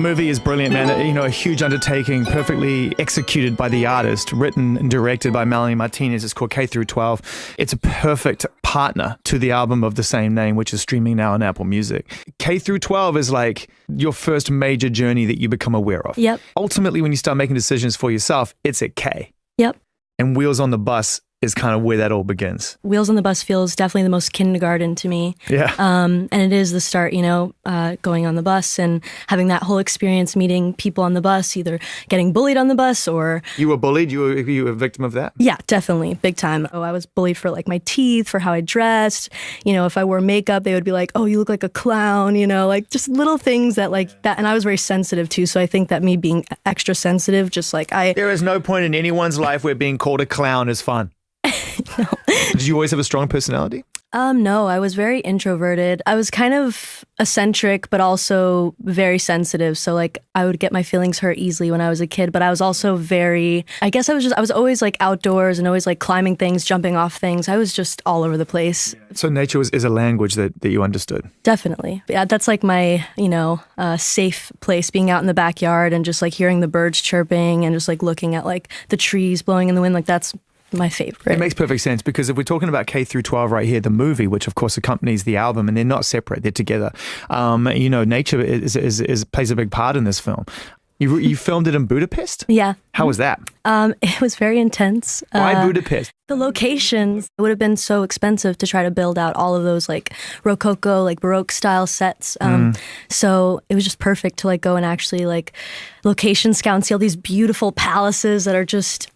movie is brilliant, man. You know, a huge undertaking, perfectly executed by the artist, written and directed by Melanie Martinez. It's called K through 12. It's a perfect partner to the album of the same name, which is streaming now on Apple Music. K through 12 is like your first major journey that you become aware of. Yep. Ultimately, when you start making decisions for yourself, it's at K. Yep. And Wheels on the Bus is kind of where that all begins. Wheels on the Bus feels definitely the most kindergarten to me. Yeah. And it is the start, you know, going on the bus and having that whole experience, meeting people on the bus, either getting bullied on the bus or... You were bullied? You were a victim of that? Yeah, definitely. Big time. Oh, I was bullied for like my teeth, for how I dressed. You know, if I wore makeup, they would be like, oh, you look like a clown, you know, like just little things that like that. And I was very sensitive too. So I think that me being extra sensitive, just like There is no point in anyone's life where being called a clown is fun. No. Did you always have a strong personality? No, I was very introverted. I was kind of eccentric, but also very sensitive. So like I would get my feelings hurt easily when I was a kid, but I was also I was always like outdoors and always like climbing things, jumping off things. I was just all over the place. So nature is a language that you understood? Definitely. Yeah, that's like my, safe place, being out in the backyard and just like hearing the birds chirping and just like looking at like the trees blowing in the wind. Like that's my favorite. It makes perfect sense because if we're talking about K through 12 right here, the movie, which of course accompanies the album, and they're not separate, they're together. Nature plays a big part in this film. You filmed it in Budapest? Yeah. How was that? It was very intense. Why Budapest? The locations, it would have been so expensive to try to build out all of those like Rococo, like Baroque style sets. So it was just perfect to like go and actually like location scout and see all these beautiful palaces that are just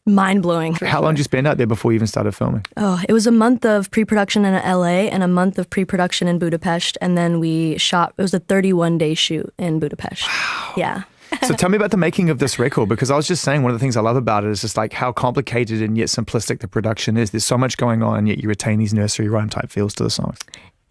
mind-blowing. How long did you spend out there before you even started filming? Oh, it was a month of pre-production in LA and a month of pre-production in Budapest. And then we shot, it was a 31-day shoot in Budapest. Wow. Yeah. So tell me about the making of this record, because I was just saying one of the things I love about it is just like how complicated and yet simplistic the production is. There's so much going on, and yet you retain these nursery rhyme type feels to the songs.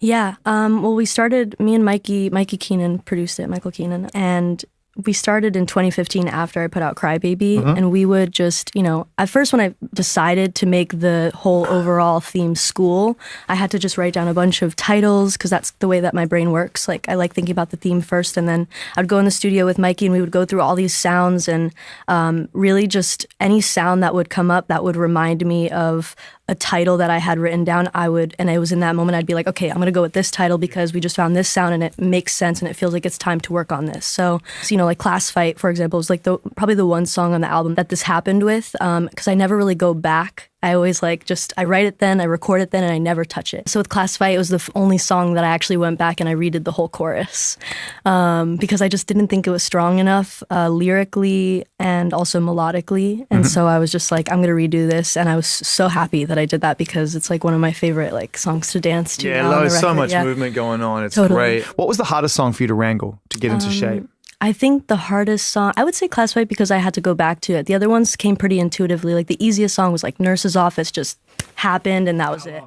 Yeah. Well, we started, me and Mikey Keenan produced it, Michael Keenan, and we started in 2015 after I put out Crybaby, and we would just, at first when I decided to make the whole overall theme school, I had to just write down a bunch of titles because that's the way that my brain works. Like I like thinking about the theme first, and then I'd go in the studio with Mikey and we would go through all these sounds and really just any sound that would come up that would remind me of a title that I had written down, and it was in that moment I'd be like, okay, I'm gonna go with this title because we just found this sound and it makes sense and it feels like it's time to work on this. So like Class Fight, for example, was like probably the one song on the album that this happened with, because I never really go back. I always I write it then, I record it then, and I never touch it. So with Class Fight, it was the only song that I actually went back and I redid the whole chorus because I just didn't think it was strong enough lyrically and also melodically. And so I was just like, I'm going to redo this. And I was so happy that I did that because it's like one of my favorite like songs to dance to. Yeah, there's so much movement going on. It's totally great. What was the hardest song for you to wrangle, to get into shape? I think the hardest song, I would say Class Fight because I had to go back to it. The other ones came pretty intuitively. Like the easiest song was like Nurse's Office, just happened and that was it.